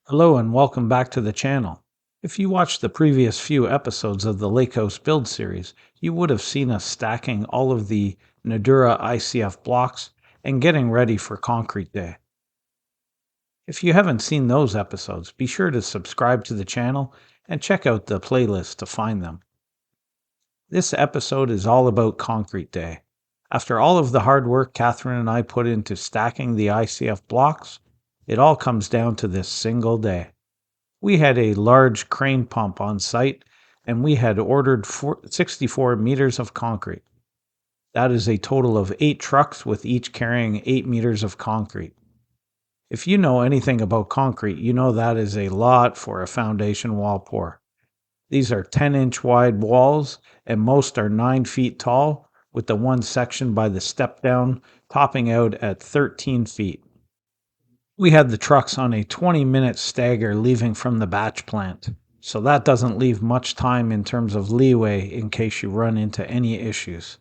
Hello and welcome back to the channel. If you watched the previous few episodes of the Lakehouse Build series, you would have seen us stacking all of the Nudura ICF blocks and getting ready for concrete day. If you haven't seen those episodes, be sure to subscribe to the channel and check out the playlist to find them. This episode is all about concrete day. After all of the hard work Catherine and I put into stacking the ICF blocks, it all comes down to this single day. We had a large crane pump on site, and we had ordered 64 meters of concrete. That is a total of 8 trucks with each carrying 8 meters of concrete. If you know anything about concrete, you know that is a lot for a foundation wall pour. These are 10-inch wide walls, and most are 9 feet tall, with the one section by the step down topping out at 13 feet. We had the trucks on a 20-minute stagger leaving from the batch plant, so that doesn't leave much time in terms of leeway in case you run into any issues.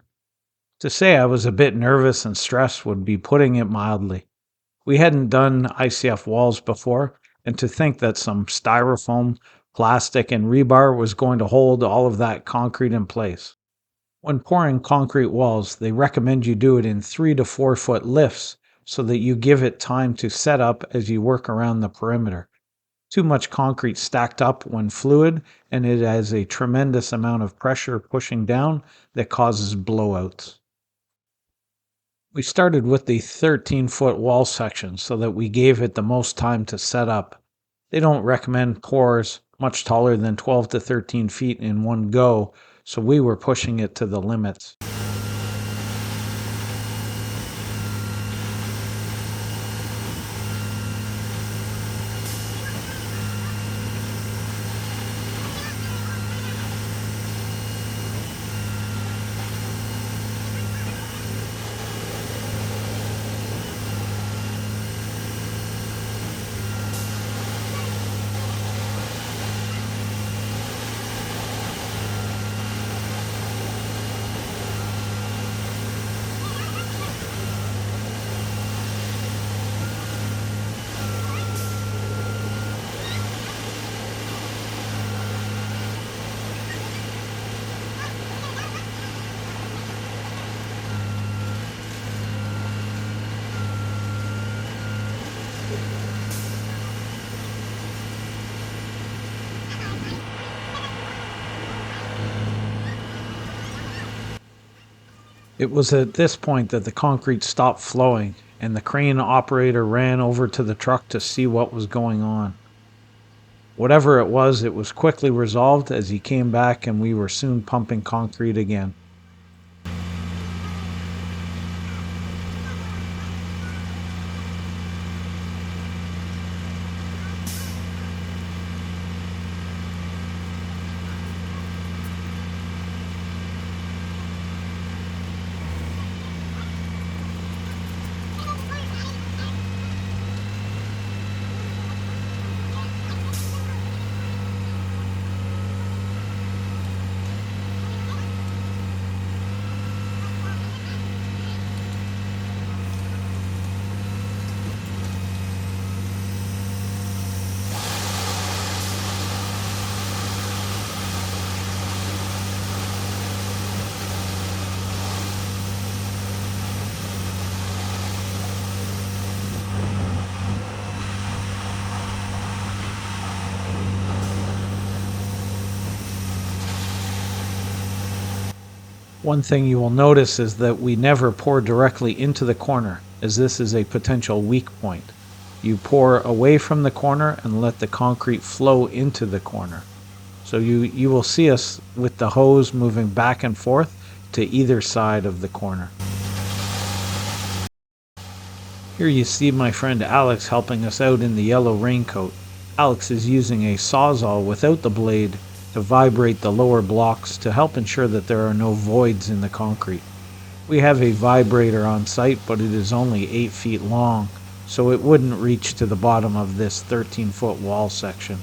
To say I was a bit nervous and stressed would be putting it mildly. We hadn't done ICF walls before, and to think that some styrofoam, plastic, and rebar was going to hold all of that concrete in place. When pouring concrete walls, they recommend you do it in 3 to 4 foot lifts, so that you give it time to set up as you work around the perimeter. Too much concrete stacked up when fluid, and it has a tremendous amount of pressure pushing down that causes blowouts. We started with the 13-foot wall section so that we gave it the most time to set up. They don't recommend pours much taller than 12 to 13 feet in one go, so we were pushing it to the limits. It was at this point that the concrete stopped flowing, and the crane operator ran over to the truck to see what was going on. Whatever it was quickly resolved as he came back, and we were soon pumping concrete again. One thing you will notice is that we never pour directly into the corner, as this is a potential weak point. You pour away from the corner and let the concrete flow into the corner. So you will see us with the hose moving back and forth to either side of the corner. Here you see my friend Alex helping us out in the yellow raincoat. Alex is using a sawzall without the blade to vibrate the lower blocks to help ensure that there are no voids in the concrete. We have a vibrator on site, but it is only 8 feet long, so it wouldn't reach to the bottom of this 13-foot wall section.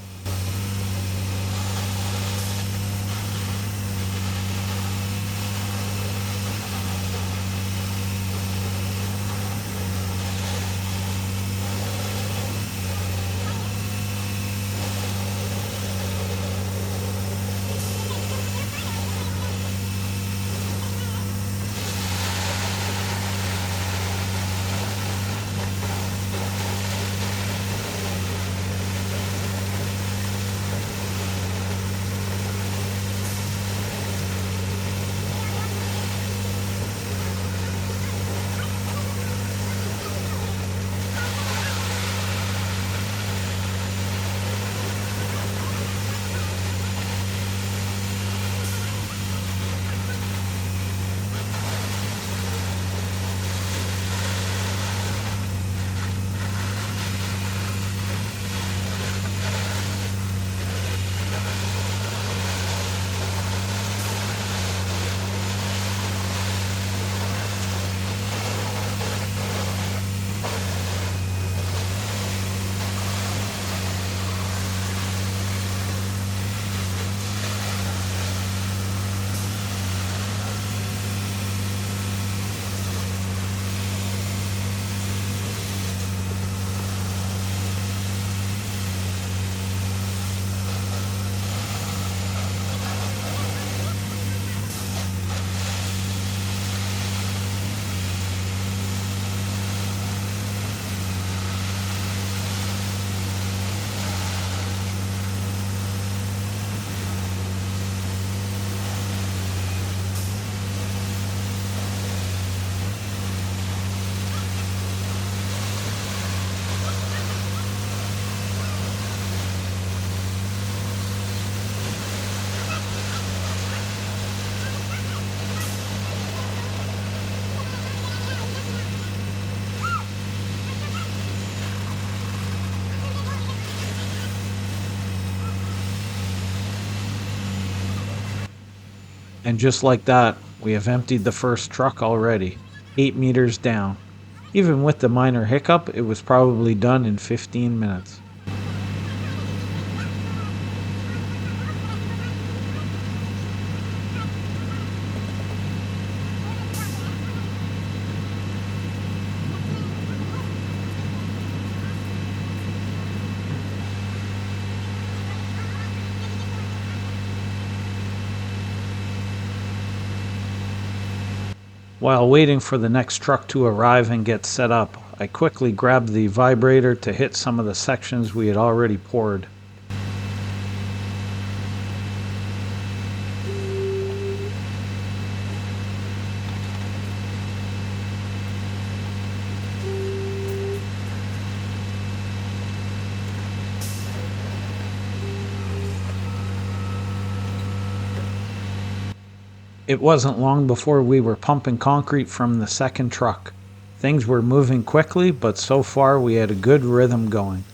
And just like that, we have emptied the first truck already, 8 meters down. Even with the minor hiccup, it was probably done in 15 minutes. While waiting for the next truck to arrive and get set up, I quickly grabbed the vibrator to hit some of the sections we had already poured. It wasn't long before we were pumping concrete from the second truck. Things were moving quickly, but so far we had a good rhythm going.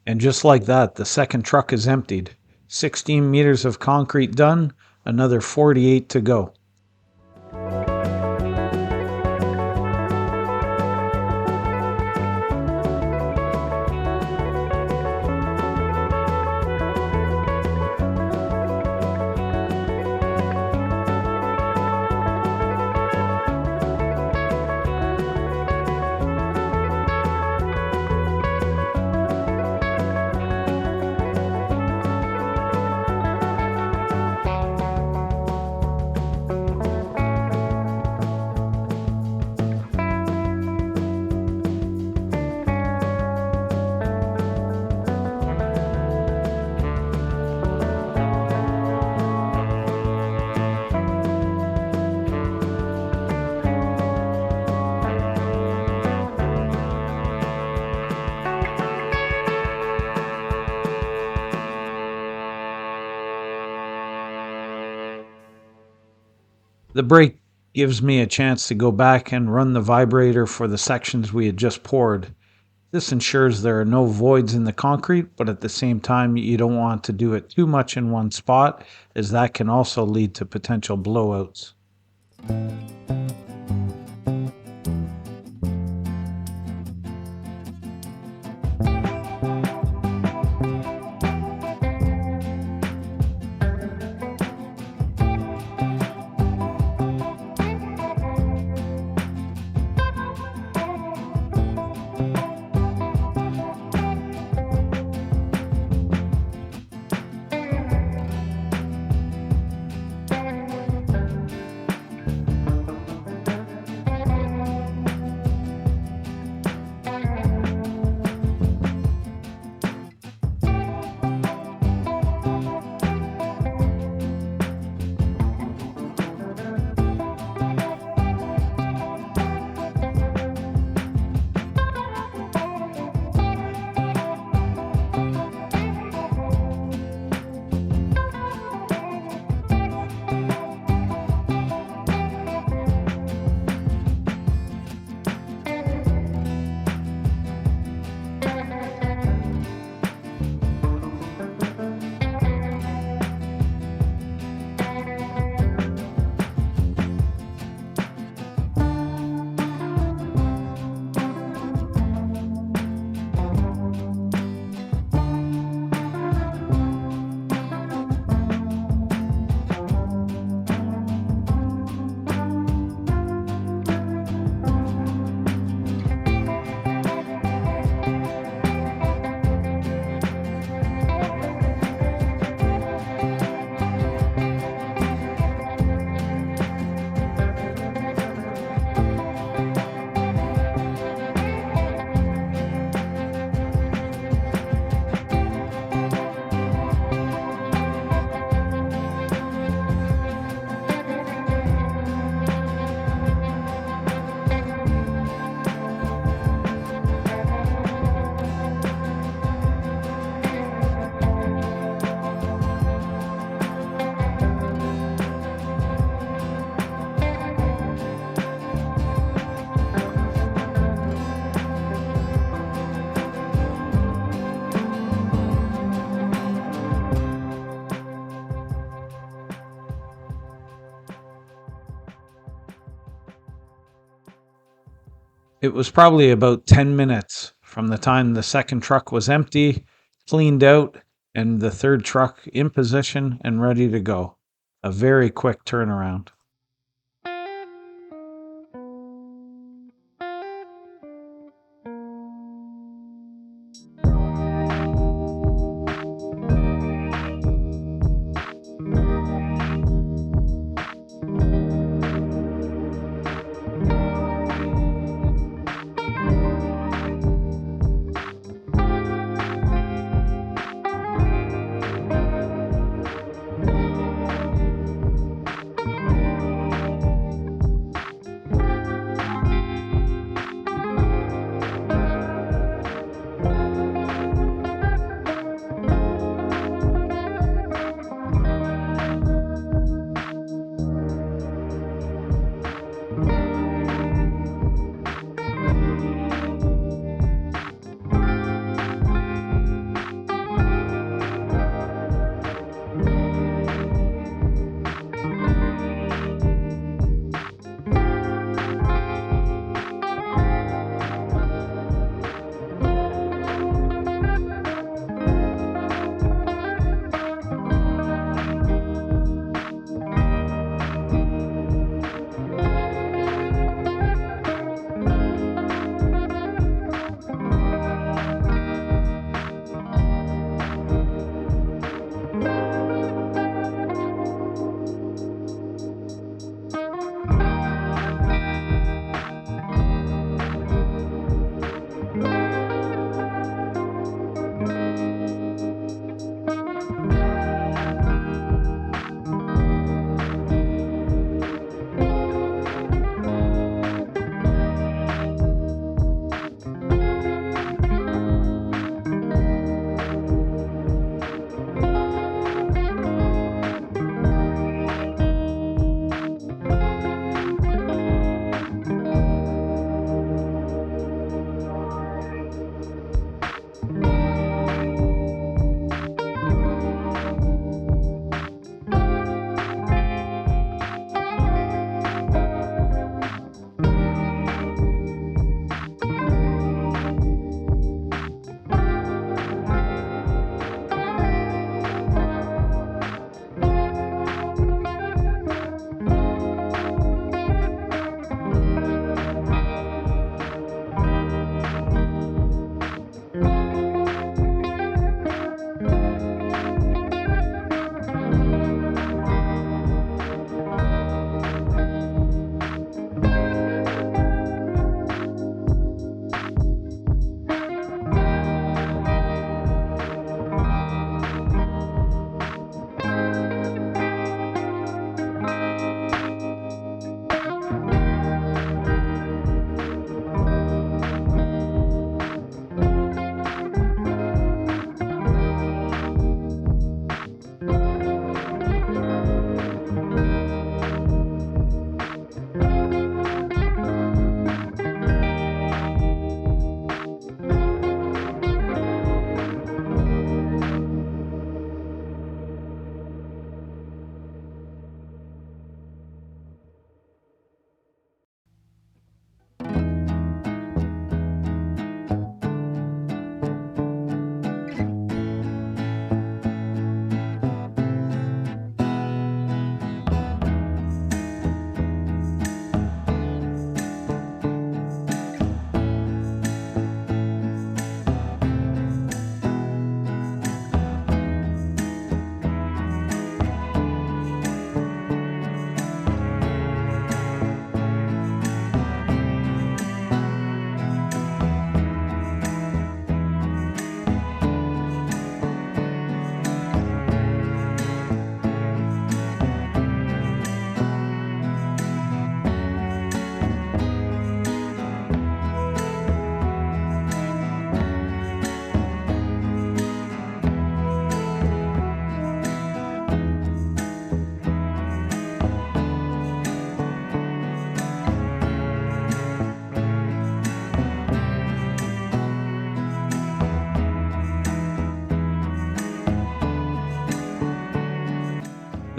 And just like that, the second truck is emptied. 16 meters of concrete done, another 48 to go. The break gives me a chance to go back and run the vibrator for the sections we had just poured. This ensures there are no voids in the concrete, but at the same time, you don't want to do it too much in one spot, as that can also lead to potential blowouts. It was probably about 10 minutes from the time the second truck was empty, cleaned out, and the third truck in position and ready to go. A very quick turnaround.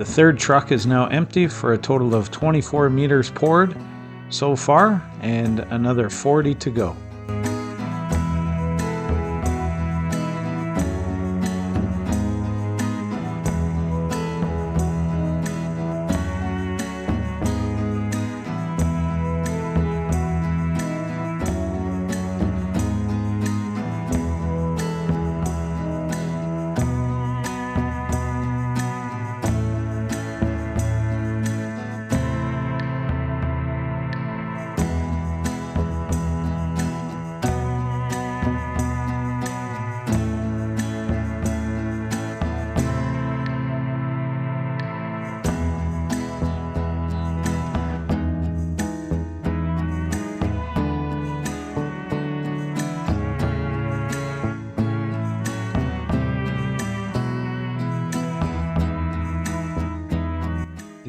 The third truck is now empty for a total of 24 meters poured so far and another 40 to go.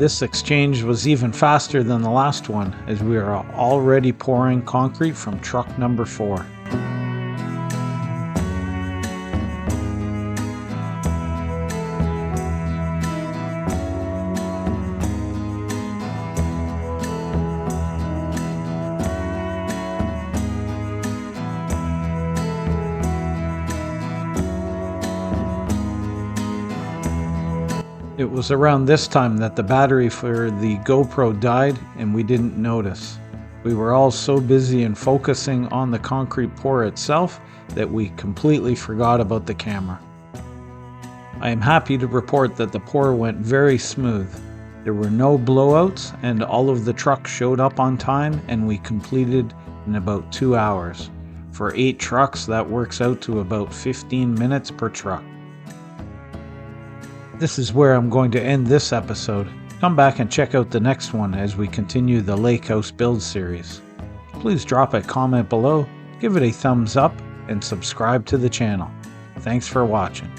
This exchange was even faster than the last one, as we are already pouring concrete from truck number 4. It was around this time that the battery for the GoPro died and we didn't notice. We were all so busy in focusing on the concrete pour itself that we completely forgot about the camera. I am happy to report that the pour went very smooth. There were no blowouts and all of the trucks showed up on time and we completed in about 2 hours. For 8 trucks, that works out to about 15 minutes per truck. This is where I'm going to end this episode. Come back and check out the next one as we continue the Lakehouse Build series. Please drop a comment below, give it a thumbs up, and subscribe to the channel. Thanks for watching.